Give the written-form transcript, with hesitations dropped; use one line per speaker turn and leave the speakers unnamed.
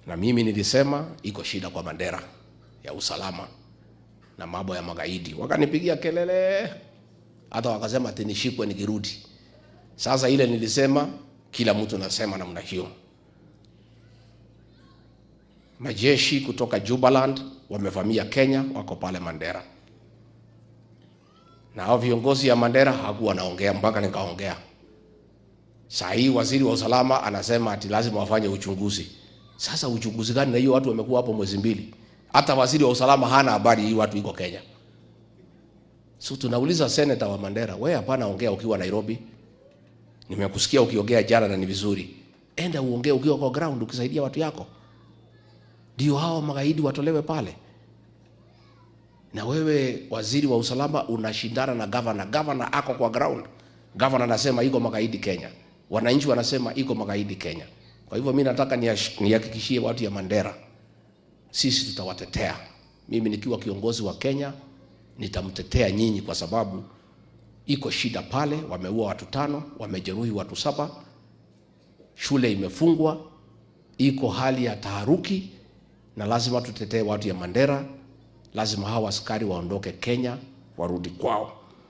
Na mimi nilisema iko shida kwa Mandera ya usalama na mambo ya magaidi. Wakanipigia kelele, hata wakasema ati nishikwe nikirudi. Sasa ile nilisema kila mtu nasema namna hiyo. Majeshi kutoka Jubaland wamevamia Kenya, wako pale Mandera. Na hao viongozi ya Mandera hakuwa naongea mpaka nikaongea. Saa hii waziri wa usalama anasema ati lazima wafanye uchunguzi. Sasa uchunguzi gani na hiyo watu wamekuwa hapo mwezi mbili? Hata waziri wa usalama hana habari hii watu iko Kenya. So tunauliza senator wa Mandera, wewe hapana ongea ukiwa Nairobi. Nimekusikia ukiongea jana na ni vizuri. Enda uongee ukiwa kwa ground ukisaidia watu yako. Ndio hao magaidi watolewe pale. Na wewe waziri wa usalama unashindana na governor. Governor ako kwa ground. Governor anasema iko magaidi Kenya. Wananchi wanasema iko magaidi Kenya. Kwa hivyo mimi nataka nihakikishie watu ya Mandera, sisi tutawatetea. Mimi nikiwa kiongozi wa Kenya nitamtetea nyinyi, kwa sababu iko shida pale. Wameua watu 5, wamejeruhi watu 7, shule imefungwa, iko hali ya taharuki, na lazima tutetee watu ya Mandera. Lazima hawa askari waondoke Kenya warudi kwao.